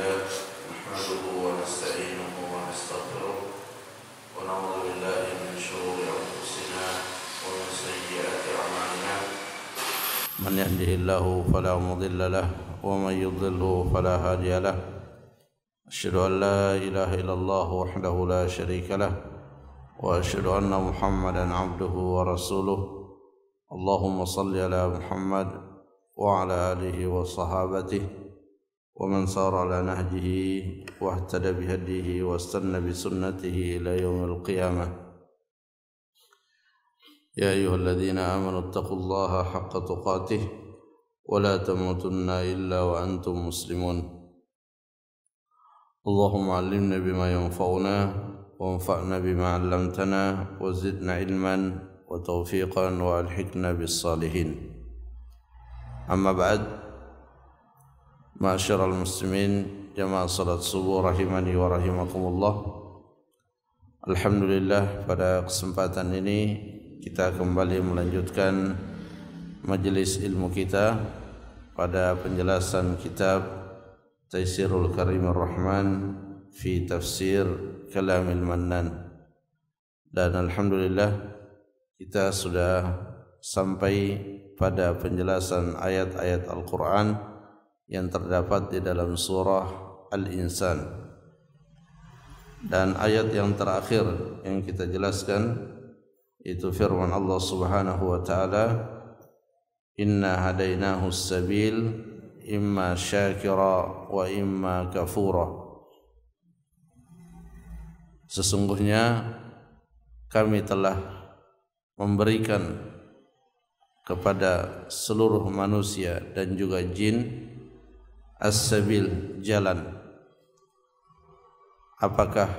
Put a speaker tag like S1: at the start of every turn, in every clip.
S1: لله نحمده ونستعينه ونستغفره ونعوذ بالله من شرور أنفسنا ومن سيئات أعمالنا من يهده الله فلا مضل له ومن يضلله فلا هادي له أشهد أن لا إله إلا الله وحده لا شريك له وأشهد أن محمدا عبده ورسوله اللهم صل على محمد وعلى آله وصحابته ومن سار على نهجه واهتدى بهديه واستنى بسنته إلى يوم القيامة يا أيها الذين آمنوا اتقوا الله حق تقاته ولا تموتن إلا وأنتم مسلمون اللهم علمنا بما ينفعنا وانفعنا بما علمتنا وزدنا علما وتوفيقا وألحقنا بالصالحين أما بعد Ma'asyiral muslimin jamaah salat subuh rahimani wa rahimakumullah. Alhamdulillah pada kesempatan ini kita kembali melanjutkan majelis ilmu kita pada penjelasan kitab Taisirul Karimur Rahman fi Tafsir Kalamil Mannan. Dan alhamdulillah kita sudah sampai pada penjelasan ayat-ayat Al-Qur'an yang terdapat di dalam surah Al-Insan. Dan ayat yang terakhir yang kita jelaskan itu firman Allah Subhanahu wa taala, "Inna hadainahu as-sabil imma syakira wa imma kafura." Sesungguhnya kami telah memberikan kepada seluruh manusia dan juga jin as-sabil, jalan. Apakah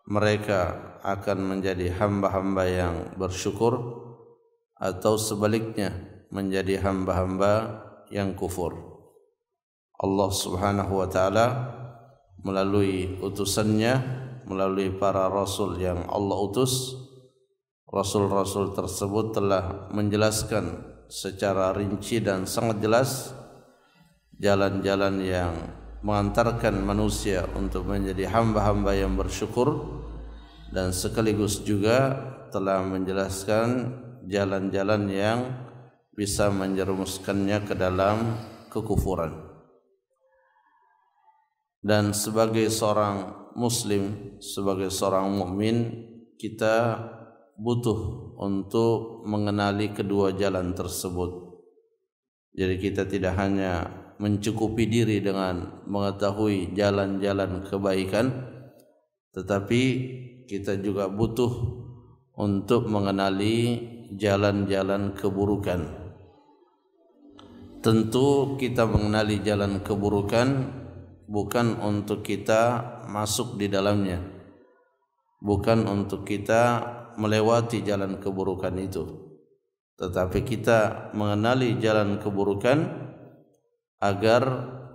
S1: mereka akan menjadi hamba-hamba yang bersyukur atau sebaliknya menjadi hamba-hamba yang kufur? Allah Subhanahu wa taala melalui utusannya, melalui para rasul yang Allah utus, rasul-rasul tersebut telah menjelaskan secara rinci dan sangat jelas jalan-jalan yang mengantarkan manusia untuk menjadi hamba-hamba yang bersyukur, dan sekaligus juga telah menjelaskan jalan-jalan yang bisa menjerumuskannya ke dalam kekufuran. Dan sebagai seorang muslim, sebagai seorang mukmin, kita butuh untuk mengenali kedua jalan tersebut. Jadi kita tidak hanya mencukupi diri dengan mengetahui jalan-jalan kebaikan, tetapi kita juga butuh untuk mengenali jalan-jalan keburukan. Tentu kita mengenali jalan keburukan bukan untuk kita masuk di dalamnya, bukan untuk kita melewati jalan keburukan itu, tetapi kita mengenali jalan keburukan agar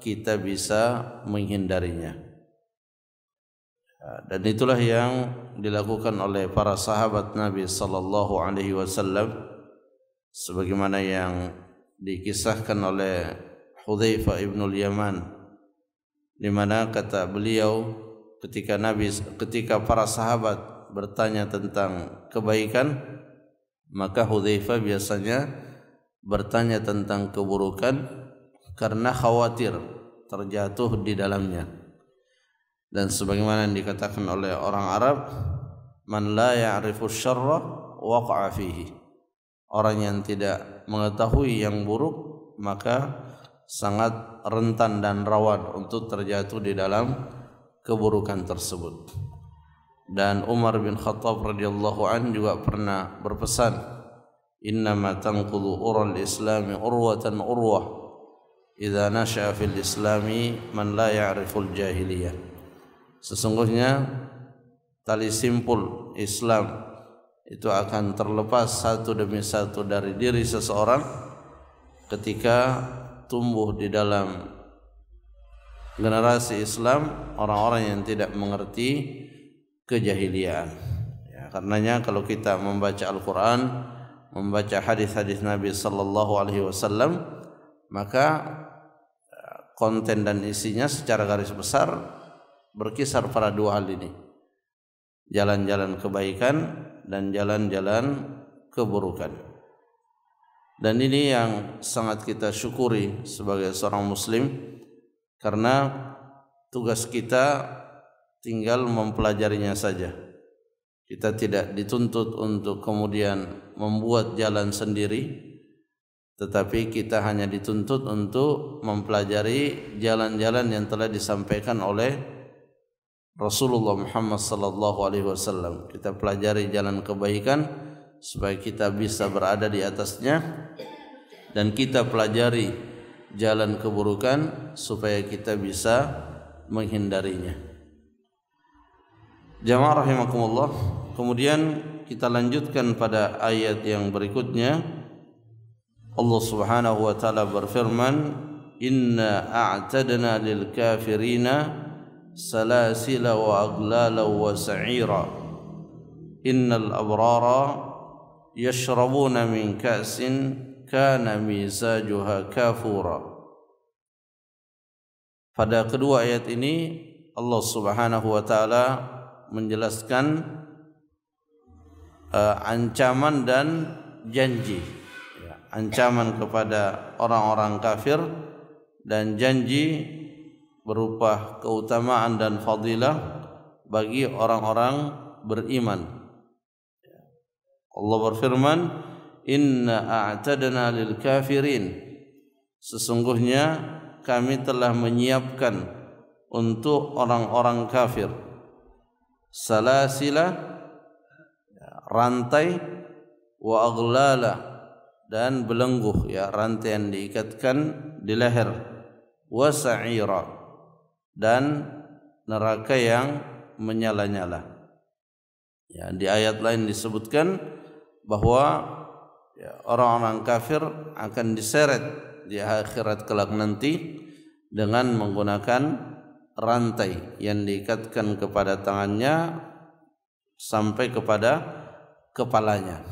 S1: kita bisa menghindarinya. Dan itulah yang dilakukan oleh para sahabat Nabi sallallahu alaihi wasallam, sebagaimana yang dikisahkan oleh Hudzaifah ibnul Yaman, di mana kata beliau ketika para sahabat bertanya tentang kebaikan, maka Hudzaifah biasanya bertanya tentang keburukan karena khawatir terjatuh di dalamnya. Dan sebagaimana yang dikatakan oleh orang Arab, man la ya'rifu syarra waqa'a fihi. Orang yang tidak mengetahui yang buruk maka sangat rentan dan rawan untuk terjatuh di dalam keburukan tersebut. Dan Umar bin Khattab radhiyallahu an juga pernah berpesan, innama tanqudhu ural islami urwatan urwah idza nasha'a fil islami man la ya'riful jahiliyah. Sesungguhnya tali simpul Islam itu akan terlepas satu demi satu dari diri seseorang ketika tumbuh di dalam generasi Islam orang-orang yang tidak mengerti kejahiliaan. Ya, karenanya kalau kita membaca Al-Qur'an, membaca hadis-hadis Nabi sallallahu alaihi wasallam, maka konten dan isinya secara garis besar berkisar pada dua hal ini, jalan-jalan kebaikan dan jalan-jalan keburukan. Dan ini yang sangat kita syukuri sebagai seorang muslim, karena tugas kita tinggal mempelajarinya saja. Kita tidak dituntut untuk kemudian membuat jalan sendiri, tetapi kita hanya dituntut untuk mempelajari jalan-jalan yang telah disampaikan oleh Rasulullah Muhammad sallallahu alaihi wasallam. Kita pelajari jalan kebaikan supaya kita bisa berada di atasnya, dan kita pelajari jalan keburukan supaya kita bisa menghindarinya. Jamaah rahimakumullah. Kemudian kita lanjutkan pada ayat yang berikutnya. Allah Subhanahu wa taala berfirman, "Inna a'tadna lil kafirina salasila wa aghlala wa sa'ira. Innal abrara yashrabuna min ka'sin kana mizajuha kafura." Pada kedua ayat ini Allah Subhanahu wa taala menjelaskan ancaman dan janji. Ancaman kepada orang-orang kafir dan janji berupa keutamaan dan fadilah bagi orang-orang beriman. Allah berfirman, "Inna a'tadna lil kafirin." Sesungguhnya kami telah menyiapkan untuk orang-orang kafir salasila, rantai, wa aghlala, dan belenggu, ya, rantai yang diikatkan di leher, wa sa'ira, dan neraka yang menyala-nyala. Ya, di ayat lain disebutkan bahwa orang-orang kafir akan diseret di akhirat kelak nanti dengan menggunakan rantai yang diikatkan kepada tangannya sampai kepada kepalanya.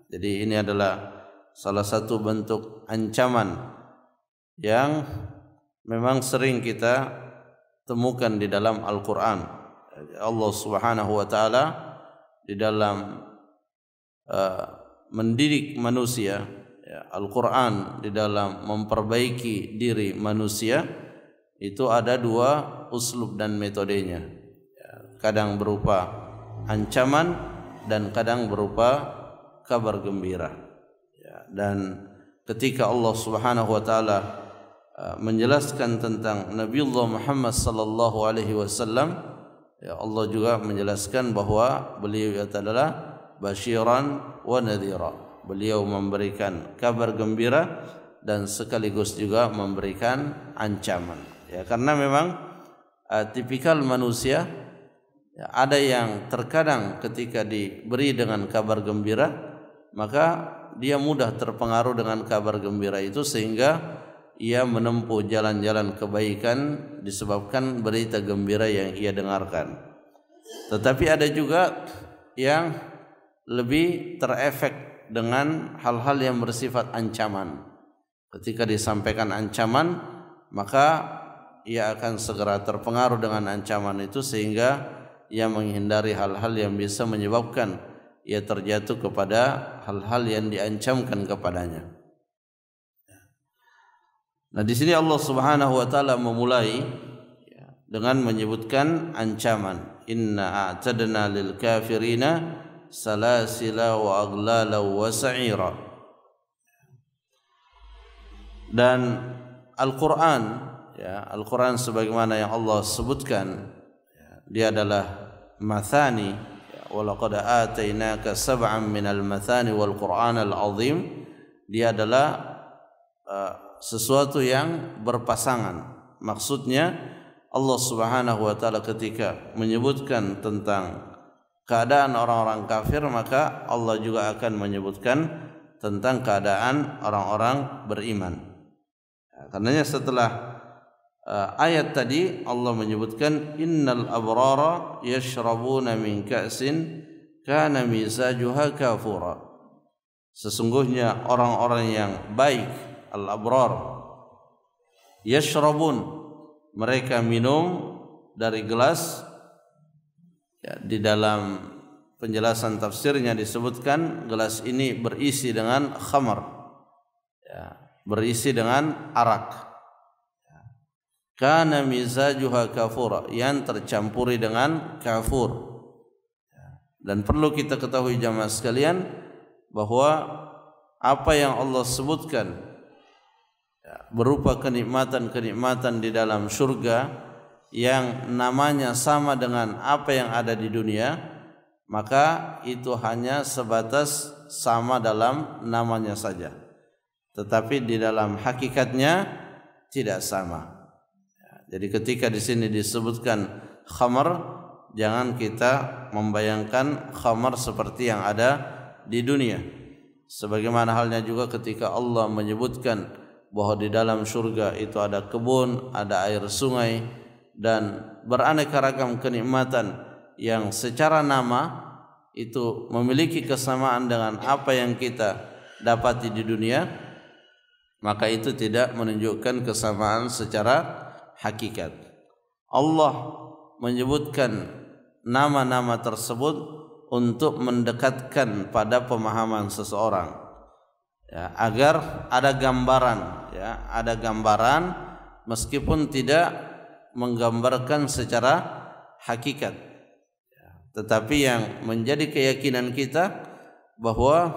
S1: Jadi ini adalah salah satu bentuk ancaman yang memang sering kita temukan di dalam Al-Quran. Allah Subhanahu wa taala di dalam mendidik manusia, Al-Quran di dalam memperbaiki diri manusia, itu ada dua uslub dan metodenya. Kadang berupa ancaman dan kadang berupa kabar gembira. Dan ketika Allah Subhanahu wa taala menjelaskan tentang Nabiullah Muhammad sallallahu alaihi wasallam, Allah juga menjelaskan bahwa beliau adalah basyiran wa nadhira. Beliau memberikan kabar gembira dan sekaligus juga memberikan ancaman. Ya, karena memang tipikal manusia, ya, ada yang terkadang ketika diberi dengan kabar gembira maka dia mudah terpengaruh dengan kabar gembira itu sehingga ia menempuh jalan-jalan kebaikan disebabkan berita gembira yang ia dengarkan. Tetapi ada juga yang lebih terefek dengan hal-hal yang bersifat ancaman. Ketika disampaikan ancaman, maka ia akan segera terpengaruh dengan ancaman itu sehingga ia menghindari hal-hal yang bisa menyebabkan ia terjatuh kepada hal-hal yang diancamkan kepadanya. Nah, di sini Allah Subhanahu wa taala memulai dengan menyebutkan ancaman. Inna a'tadna lil kafirina salasila wa aghlala wa sa'ira. Dan Al-Quran, ya, Al-Quran sebagaimana yang Allah sebutkan, ya, dia adalah mathani, ya, wa laqad atainaka sab'an minal mathani wal Qur'anal azim. Dia adalah sesuatu yang berpasangan. Maksudnya Allah Subhanahu wa taala ketika menyebutkan tentang keadaan orang-orang kafir, maka Allah juga akan menyebutkan tentang keadaan orang-orang beriman. Karenanya setelah ayat tadi Allah menyebutkan innal abrara yashrabuna min ka'sin kana mizajuha kafura. Sesungguhnya orang-orang yang baik, al-abrar, Yashrabun, mereka minum dari gelas. Ya, di dalam penjelasan tafsirnya disebutkan gelas ini berisi dengan khamar, ya, berisi dengan arak. Kana mizajuha kafura, yang tercampuri dengan kafur. Dan perlu kita ketahui jamaah sekalian bahwa apa yang Allah sebutkan berupa kenikmatan-kenikmatan di dalam surga yang namanya sama dengan apa yang ada di dunia, maka itu hanya sebatas sama dalam namanya saja, tetapi di dalam hakikatnya tidak sama. Jadi ketika di sini disebutkan khamar, jangan kita membayangkan khamar seperti yang ada di dunia. Sebagaimana halnya juga ketika Allah menyebutkan bahwa di dalam surga itu ada kebun, ada air sungai, dan beraneka ragam kenikmatan yang secara nama itu memiliki kesamaan dengan apa yang kita dapati di dunia, maka itu tidak menunjukkan kesamaan secara hakikat. Allah menyebutkan nama-nama tersebut untuk mendekatkan pada pemahaman seseorang, ya, agar ada gambaran, ya, ada gambaran meskipun tidak menggambarkan secara hakikat, ya, tetapi yang menjadi keyakinan kita bahwa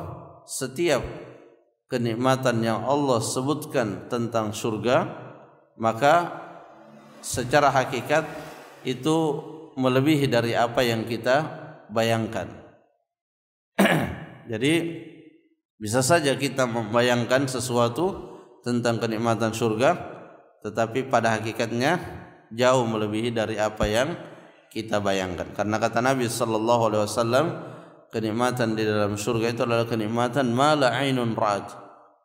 S1: setiap kenikmatan yang Allah sebutkan tentang surga, maka secara hakikat itu melebihi dari apa yang kita bayangkan. Jadi bisa saja kita membayangkan sesuatu tentang kenikmatan surga, tetapi pada hakikatnya jauh melebihi dari apa yang kita bayangkan. Karena kata Nabi sallallahu alaihi wasallam, kenikmatan di dalam surga itu adalah kenikmatan ma la ainun ra'at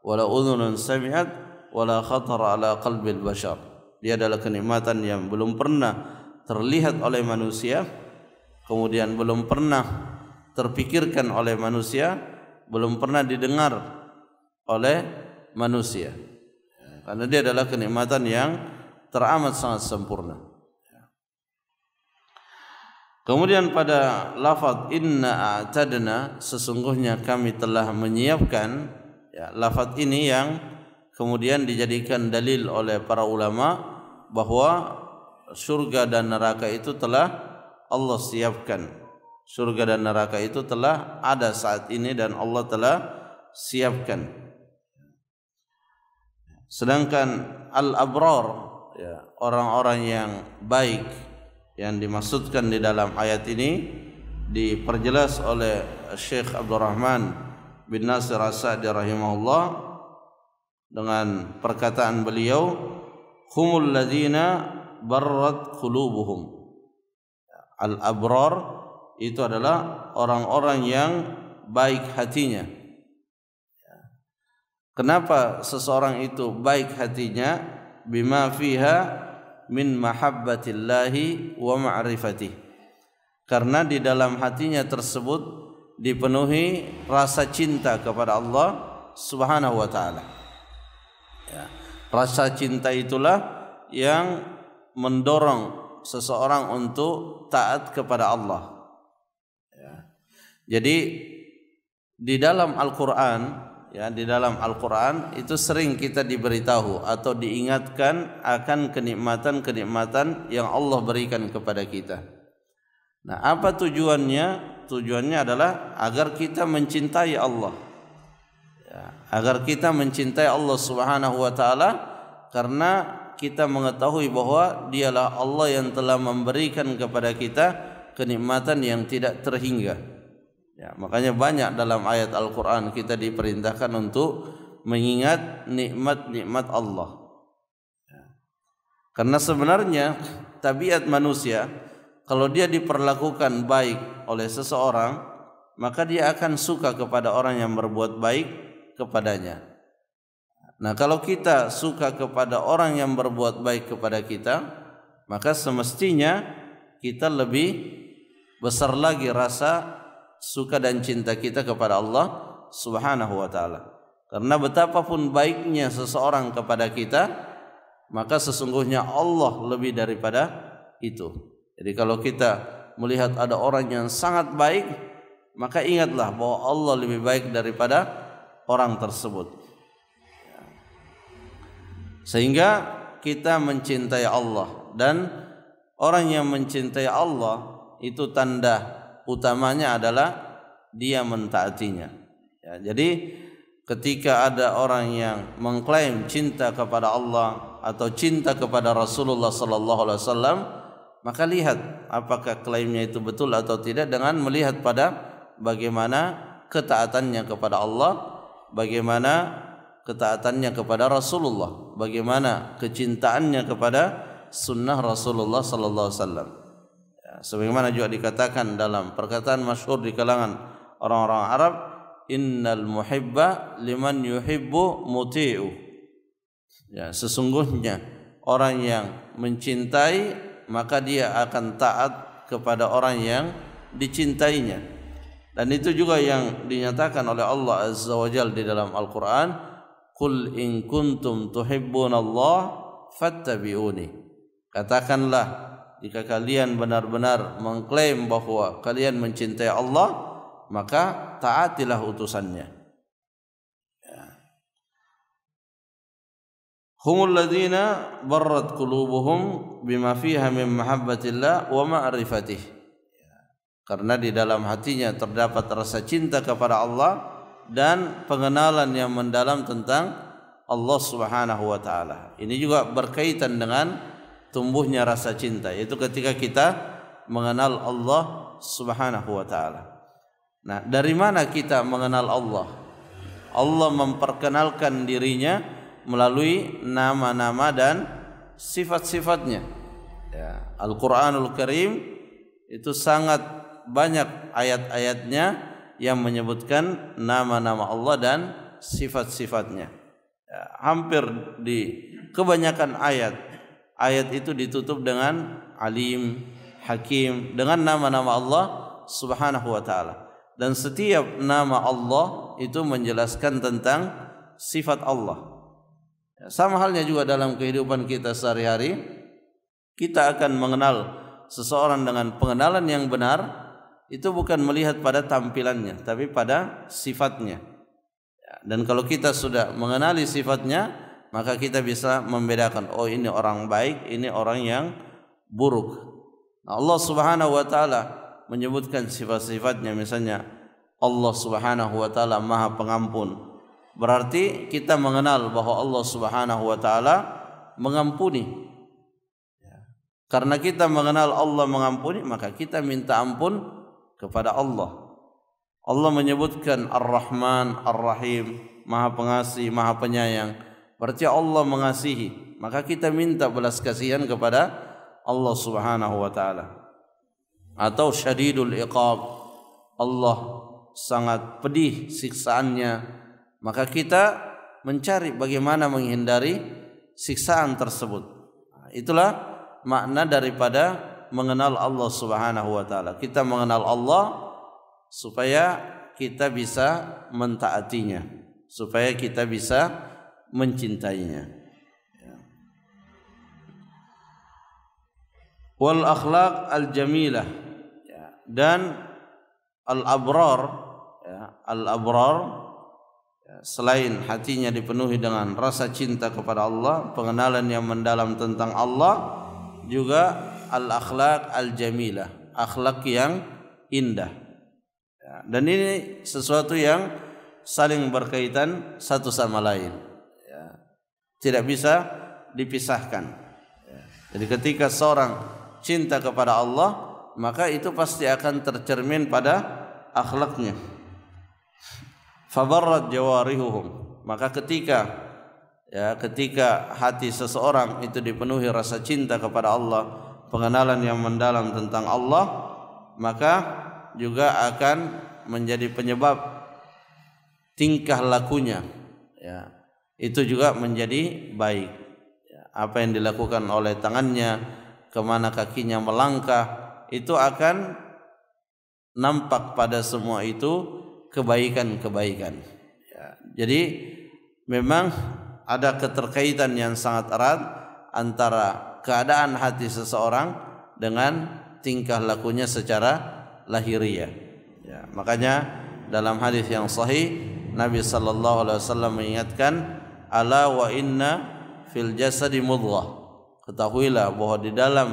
S1: wa la udhunun sami'at wa la khatara ala qalbil bashar. Dia adalah kenikmatan yang belum pernah terlihat oleh manusia, kemudian belum pernah terpikirkan oleh manusia, belum pernah didengar oleh manusia. Karena dia adalah kenikmatan yang teramat sangat sempurna. Kemudian pada lafaz inna a'tadna, sesungguhnya kami telah menyiapkan, ya, lafaz ini yang kemudian dijadikan dalil oleh para ulama bahwa surga dan neraka itu telah Allah siapkan. Surga dan neraka itu telah ada saat ini dan Allah telah siapkan. Sedangkan al-abrar, ya, orang-orang yang baik yang dimaksudkan di dalam ayat ini diperjelas oleh Syekh Abdurrahman bin Nasir As-Sa'di rahimahullah dengan perkataan beliau, humul ladzina barrat qulubuhum. Al-abrar itu adalah orang-orang yang baik hatinya. Kenapa seseorang itu baik hatinya? Bima fiha min mahabbatillahi wa ma'rifatih. Karena di dalam hatinya tersebut dipenuhi rasa cinta kepada Allah Subhanahu wa taala. Ya. Rasa cinta itulah yang mendorong seseorang untuk taat kepada Allah. Ya. Jadi di dalam Al-Quran, ya, di dalam Al-Quran itu sering kita diberitahu atau diingatkan akan kenikmatan-kenikmatan yang Allah berikan kepada kita. Nah, apa tujuannya? Tujuannya adalah agar kita mencintai Allah. Agar kita mencintai Allah Subhanahu wa taala, karena kita mengetahui bahwa dialah Allah yang telah memberikan kepada kita kenikmatan yang tidak terhingga. Ya, makanya banyak dalam ayat Al-Quran kita diperintahkan untuk mengingat nikmat-nikmat Allah. Ya. Karena sebenarnya tabiat manusia, kalau dia diperlakukan baik oleh seseorang, maka dia akan suka kepada orang yang berbuat baik kepadanya. Nah, kalau kita suka kepada orang yang berbuat baik kepada kita, maka semestinya kita lebih besar lagi rasa suka dan cinta kita kepada Allah Subhanahu wa taala. Karena betapapun baiknya seseorang kepada kita, maka sesungguhnya Allah lebih daripada itu. Jadi kalau kita melihat ada orang yang sangat baik, maka ingatlah bahwa Allah lebih baik daripada orang tersebut. Sehingga kita mencintai Allah, dan orang yang mencintai Allah itu tanda utamanya adalah dia mentaatinya. Ya, jadi ketika ada orang yang mengklaim cinta kepada Allah atau cinta kepada Rasulullah sallallahu alaihi wasallam, maka lihat apakah klaimnya itu betul atau tidak dengan melihat pada bagaimana ketaatannya kepada Allah, bagaimana ketaatannya kepada Rasulullah, bagaimana kecintaannya kepada sunnah Rasulullah sallallahu alaihi wasallam. Ya, sebagaimana juga dikatakan dalam perkataan masyhur di kalangan orang-orang Arab, innal muhibba liman yuhibbu muti'u. Ya, sesungguhnya orang yang mencintai maka dia akan taat kepada orang yang dicintainya. Dan itu juga yang dinyatakan oleh Allah Azza wa Jalla di dalam Al-Qur'an, qul in kuntum tuhibbunallah fattabi'uni. Katakanlah, jika kalian benar-benar mengklaim bahwa kalian mencintai Allah, maka taatilah utusannya. Humul ladzina barrat qulubuhum bima fiha min mahabbatillah wa ma'rifatih. Karena di dalam hatinya terdapat rasa cinta kepada Allah dan pengenalan yang mendalam tentang Allah Subhanahu wa taala. Ini juga berkaitan dengan tumbuhnya rasa cinta, yaitu ketika kita mengenal Allah Subhanahu wa taala. Nah, dari mana kita mengenal Allah? Allah memperkenalkan dirinya melalui nama-nama dan sifat-sifatnya. Ya, Al-Qur'anul Karim itu sangat banyak ayat-ayatnya yang menyebutkan nama-nama Allah dan sifat-sifatnya. Ya, hampir di kebanyakan ayat itu ditutup dengan Alim, Hakim, dengan nama-nama Allah Subhanahu wa taala. Dan setiap nama Allah itu menjelaskan tentang sifat Allah. Sama halnya juga dalam kehidupan kita sehari-hari, kita akan mengenal seseorang dengan pengenalan yang benar, itu bukan melihat pada tampilannya, tapi pada sifatnya. Dan kalau kita sudah mengenali sifatnya, maka kita bisa membedakan, oh ini orang baik, ini orang yang buruk. Nah, Allah Subhanahu wa taala menyebutkan sifat-sifatnya, misalnya Allah Subhanahu wa taala Maha Pengampun. Berarti kita mengenal bahwa Allah Subhanahu wa taala mengampuni. Karena kita mengenal Allah mengampuni, maka kita minta ampun kepada Allah. Allah menyebutkan Ar-Rahman, Ar-Rahim, Maha Pengasih, Maha Penyayang. Berarti Allah mengasihi, maka kita minta belas kasihan kepada Allah Subhanahu wa taala. Atau Syadidul Iqab, Allah sangat pedih siksaannya, maka kita mencari bagaimana menghindari siksaan tersebut. Itulah makna daripada mengenal Allah Subhanahu wa taala. Kita mengenal Allah supaya kita bisa mentaatinya, supaya kita bisa mencintainya. Wal akhlaq al jamilah, dan al abrar, al abrar selain hatinya dipenuhi dengan rasa cinta kepada Allah, pengenalan yang mendalam tentang Allah, juga al-akhlaq al-jamilah, akhlak yang indah. Dan ini sesuatu yang saling berkaitan satu sama lain. Tidak bisa dipisahkan. Jadi ketika seorang cinta kepada Allah, maka itu pasti akan tercermin pada akhlaknya. Fabarrat jawarihuhum, maka ketika hati seseorang itu dipenuhi rasa cinta kepada Allah, pengenalan yang mendalam tentang Allah, maka juga akan menjadi penyebab tingkah lakunya, itu juga menjadi baik. Apa yang dilakukan oleh tangannya, kemana kakinya melangkah, itu akan nampak pada semua itu kebaikan-kebaikan. Jadi memang ada keterkaitan yang sangat erat antara keadaan hati seseorang dengan tingkah lakunya secara lahiriah. Ya, makanya dalam hadis yang sahih Nabi sallallahu alaihi wasallam mengingatkan, ala wa inna fil jasadi mudghah. Ketahuilah bahwa di dalam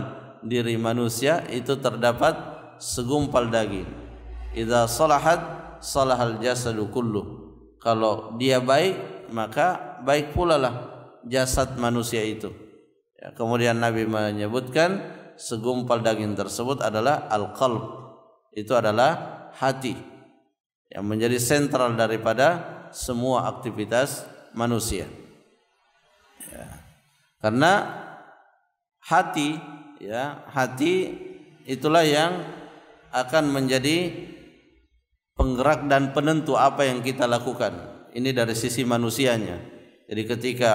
S1: diri manusia itu terdapat segumpal daging. Idza salahat salahal jasadu kullu. Kalau dia baik, maka baik pula lah jasad manusia itu. Ya, kemudian Nabi menyebutkan segumpal daging tersebut adalah al-qalb. Itu adalah hati yang menjadi sentral daripada semua aktivitas manusia. Ya. Karena hati, ya, hati itulah yang akan menjadi penggerak dan penentu apa yang kita lakukan. Ini dari sisi manusianya. Jadi ketika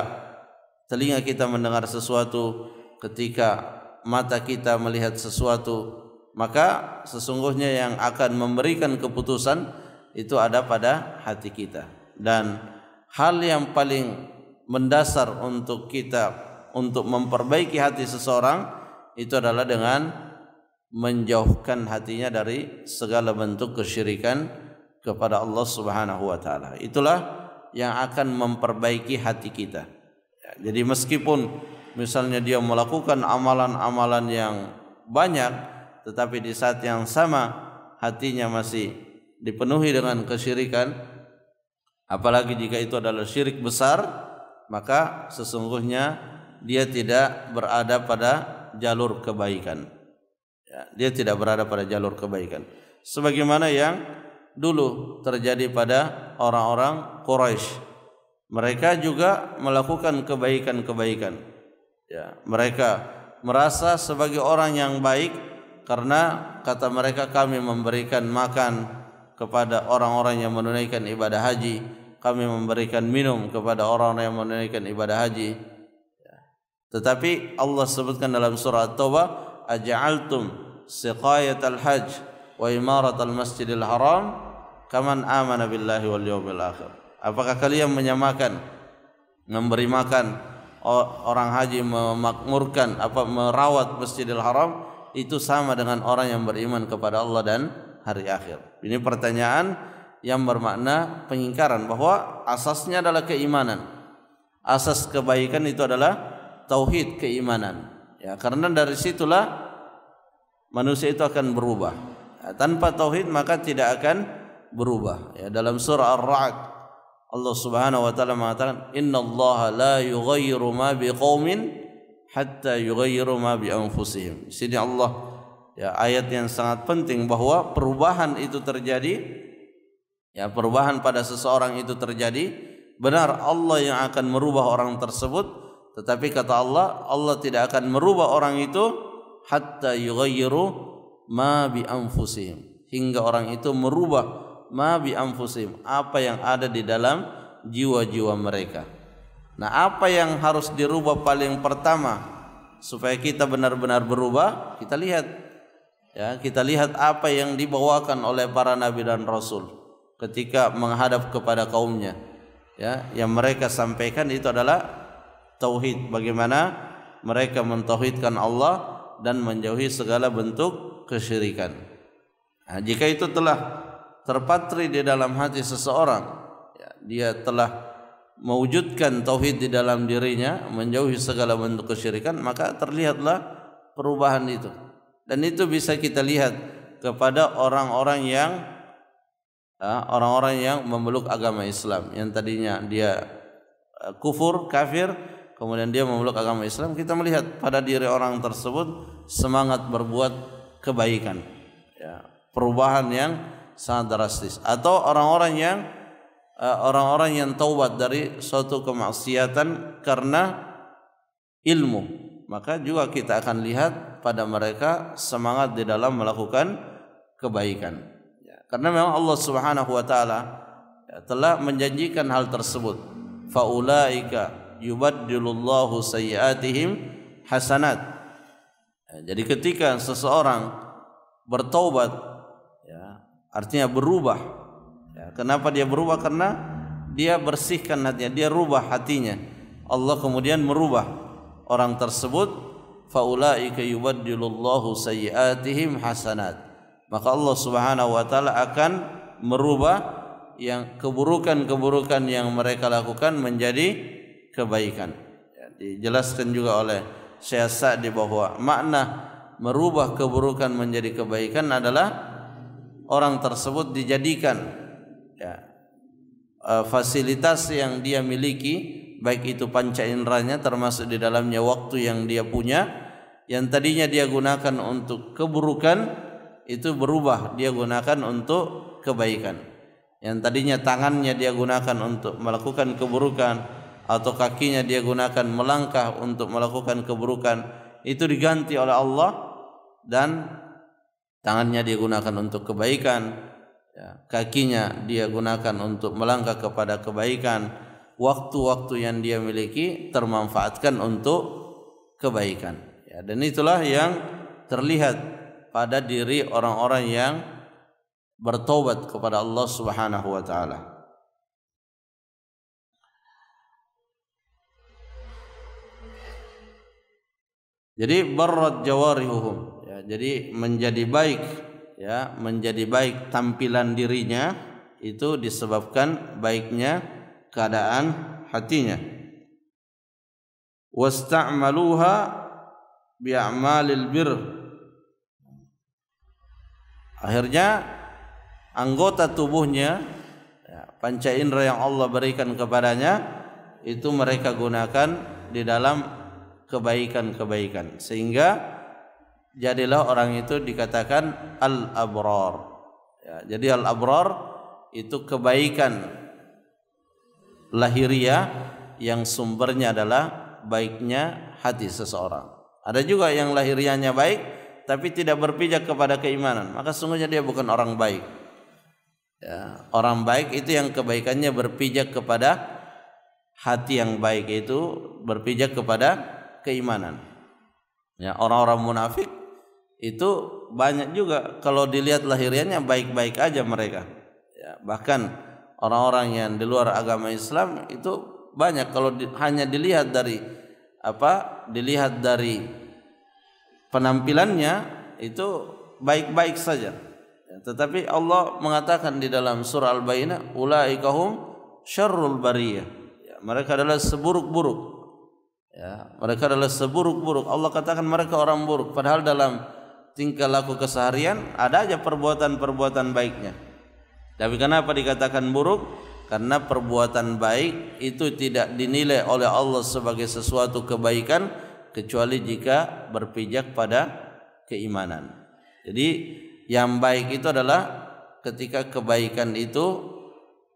S1: telinga kita mendengar sesuatu, ketika mata kita melihat sesuatu, maka sesungguhnya yang akan memberikan keputusan itu ada pada hati kita. Dan hal yang paling mendasar untuk kita untuk memperbaiki hati seseorang itu adalah dengan menjauhkan hatinya dari segala bentuk kesyirikan kepada Allah Subhanahu wa taala. Itulah yang akan memperbaiki hati kita. Ya, jadi meskipun misalnya dia melakukan amalan-amalan yang banyak, tetapi di saat yang sama hatinya masih dipenuhi dengan kesyirikan, apalagi jika itu adalah syirik besar, maka sesungguhnya dia tidak berada pada jalur kebaikan. Ya, dia tidak berada pada jalur kebaikan. Sebagaimana yang dulu terjadi pada orang-orang Quraisy. Mereka juga melakukan kebaikan-kebaikan. Ya, mereka merasa sebagai orang yang baik karena kata mereka, kami memberikan makan kepada orang-orang yang menunaikan ibadah haji, kami memberikan minum kepada orang-orang yang menunaikan ibadah haji. Tetapi Allah sebutkan dalam surah At-Taubah, aja'altum siqayatal hajj wa imaratal masjidil haram kaman amana billahi wal yawmil akhir. Apakah kalian menyamakan memberi makan orang haji, memakmurkan merawat Masjidil Haram itu sama dengan orang yang beriman kepada Allah dan hari akhir? Ini pertanyaan yang bermakna pengingkaran bahwa asasnya adalah keimanan. Asas kebaikan itu adalah tauhid, keimanan. Ya, karena dari situlah manusia itu akan berubah. Ya, tanpa tauhid maka tidak akan berubah. Ya, dalam surah Ar-Ra'd Allah Subhanahu wa taala mengatakan, innallaha la yughayyiru ma biqaumin hatta yughayyiru ma bi anfusihim. Sini Allah, ya, ayat yang sangat penting bahwa perubahan itu terjadi, ya, perubahan pada seseorang itu terjadi. Benar Allah yang akan merubah orang tersebut, tetapi kata Allah, Allah tidak akan merubah orang itu hatta yughayyiru ma bi anfusihim, hingga orang itu merubah ma bi anfusihim, apa yang ada di dalam jiwa-jiwa mereka. Nah, apa yang harus dirubah paling pertama supaya kita benar-benar berubah? Kita lihat, ya, kita lihat apa yang dibawakan oleh para nabi dan rasul ketika menghadap kepada kaumnya. Ya, yang mereka sampaikan itu adalah tauhid, bagaimana mereka mentauhidkan Allah dan menjauhi segala bentuk kesyirikan. Nah, jika itu telah terpatri di dalam hati seseorang, ya, dia telah mewujudkan tauhid di dalam dirinya, menjauhi segala bentuk kesyirikan, maka terlihatlah perubahan itu. Dan itu bisa kita lihat kepada orang-orang yang memeluk agama Islam, yang tadinya dia kufur, kafir, kemudian dia memeluk agama Islam. Kita melihat pada diri orang tersebut semangat berbuat kebaikan, ya, perubahan yang sangat drastis. Atau orang-orang yang taubat dari suatu kemaksiatan karena ilmu, maka juga kita akan lihat pada mereka semangat di dalam melakukan kebaikan, ya, karena memang Allah Subhanahu wa taala, ya, telah menjanjikan hal tersebut. Faulaika yubaddilullahu sayyiatihim hasanat. Ya, jadi ketika seseorang bertaubat, ya, artinya berubah. Ya, kenapa dia berubah? Karena dia bersihkan hatinya, dia rubah hatinya. Allah kemudian merubah, orang tersebut, faulaika yubaddilullahu sayyi'atihim hasanat, maka Allah Subhanahu wa taala akan merubah yang keburukan-keburukan yang mereka lakukan menjadi kebaikan. Ya, dijelaskan juga oleh Syekh Sa'di bahwa makna merubah keburukan menjadi kebaikan adalah orang tersebut dijadikan ya, fasilitas yang dia miliki, baik itu panca inderanya termasuk di dalamnya waktu yang dia punya, yang tadinya dia gunakan untuk keburukan itu berubah dia gunakan untuk kebaikan. Yang tadinya tangannya dia gunakan untuk melakukan keburukan atau kakinya dia gunakan melangkah untuk melakukan keburukan, itu diganti oleh Allah dan tangannya dia gunakan untuk kebaikan, ya, kakinya dia gunakan untuk melangkah kepada kebaikan, waktu-waktu yang dia miliki termanfaatkan untuk kebaikan. Ya, dan itulah yang terlihat pada diri orang-orang yang bertobat kepada Allah Subhanahu wa taala. Jadi barrat jawarihuhum, ya, jadi menjadi baik, ya, menjadi baik tampilan dirinya itu disebabkan baiknya keadaan hatinya. Wasta'maluha bi'amalil bir, akhirnya anggota tubuhnya, ya, panca indera yang Allah berikan kepadanya itu mereka gunakan di dalam kebaikan-kebaikan, sehingga jadilah orang itu dikatakan al-abrar. Ya, jadi al-abrar itu kebaikan lahiriah yang sumbernya adalah baiknya hati seseorang. Ada juga yang lahiriahnya baik tapi tidak berpijak kepada keimanan, maka sungguhnya dia bukan orang baik. Ya, orang baik itu yang kebaikannya berpijak kepada hati yang baik, itu berpijak kepada keimanan. Ya, orang-orang munafik itu banyak juga kalau dilihat lahiriahnya baik-baik aja mereka. Ya, bahkan orang-orang yang di luar agama Islam itu banyak kalau hanya dilihat dari dilihat dari penampilannya itu baik-baik saja. Ya, tetapi Allah mengatakan di dalam surah Al-Baqarah, ulaikahum syarrul bariyah. Ya, mereka adalah seburuk-buruk. Ya, mereka adalah seburuk-buruk. Allah katakan mereka orang buruk, padahal dalam tingkah laku keseharian ada aja perbuatan-perbuatan baiknya. Tapi kenapa dikatakan buruk? Karena perbuatan baik itu tidak dinilai oleh Allah sebagai sesuatu kebaikan kecuali jika berpijak pada keimanan. Jadi yang baik itu adalah ketika kebaikan itu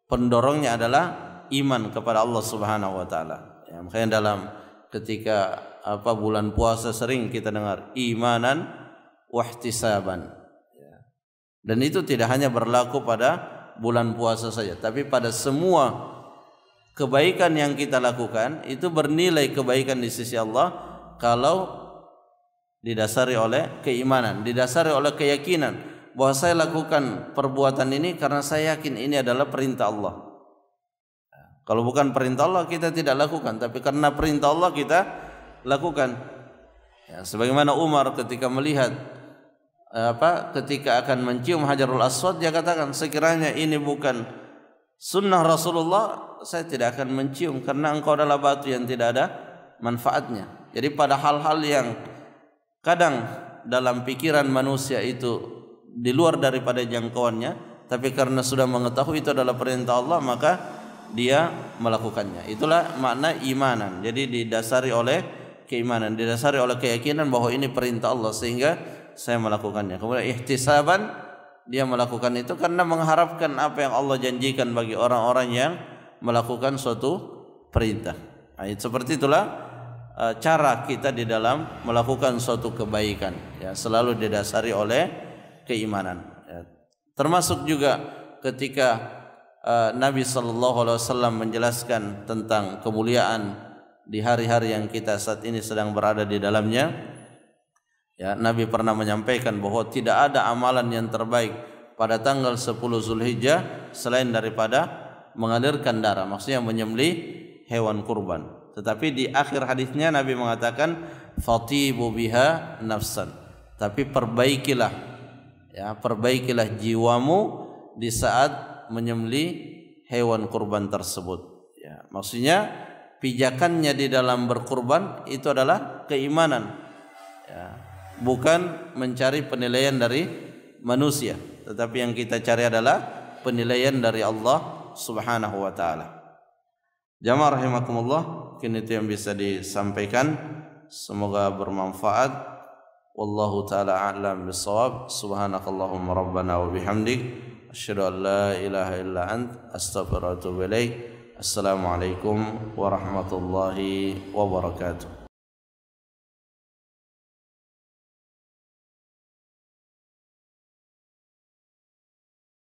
S1: pendorongnya adalah iman kepada Allah Subhanahu wa taala. Ya, makanya dalam ketika bulan puasa sering kita dengar imanan wahtisaban, ya. Dan itu tidak hanya berlaku pada bulan puasa saja, tapi pada semua kebaikan yang kita lakukan itu bernilai kebaikan di sisi Allah kalau didasari oleh keimanan, didasari oleh keyakinan bahwa saya lakukan perbuatan ini karena saya yakin ini adalah perintah Allah. Kalau bukan perintah Allah kita tidak lakukan, tapi karena perintah Allah kita lakukan. Ya, sebagaimana Umar ketika melihat ketika akan mencium Hajarul Aswad, dia katakan sekiranya ini bukan sunnah Rasulullah saya tidak akan mencium karena engkau adalah batu yang tidak ada manfaatnya. Jadi pada hal-hal yang kadang dalam pikiran manusia itu di luar daripada jangkauannya, tapi karena sudah mengetahui itu adalah perintah Allah maka dia melakukannya. Itulah makna imanan. Jadi didasari oleh keimanan, didasari oleh keyakinan bahwa ini perintah Allah sehingga saya melakukannya. Kemudian ihtisaban, dia melakukan itu karena mengharapkan apa yang Allah janjikan bagi orang-orang yang melakukan suatu perintah. Nah, seperti itulah cara kita di dalam melakukan suatu kebaikan, ya, selalu didasari oleh keimanan. Ya. Termasuk juga ketika Nabi SAW menjelaskan tentang kemuliaan di hari-hari yang kita saat ini sedang berada di dalamnya. Ya, Nabi pernah menyampaikan bahwa tidak ada amalan yang terbaik pada tanggal 10 Zulhijjah selain daripada mengalirkan darah, maksudnya menyembelih hewan kurban. Tetapi di akhir hadisnya Nabi mengatakan fatibu biha nafsan. Tapi perbaikilah, ya, perbaikilah jiwamu di saat menyembelih hewan kurban tersebut. Ya, maksudnya pijakannya di dalam berkurban itu adalah keimanan, ya, bukan mencari penilaian dari manusia, tetapi yang kita cari adalah penilaian dari Allah Subhanahu wa taala. Jamaah rahimakumullah, mungkin itu yang bisa disampaikan, semoga bermanfaat. Wallahu taala a'lam bissawab. Subhanakallahumma rabbana wa bihamdik asyhadu an la ilaha illa ant astaghfiruka wa atubu ilaik. Assalamualaikum warahmatullahi wabarakatuh.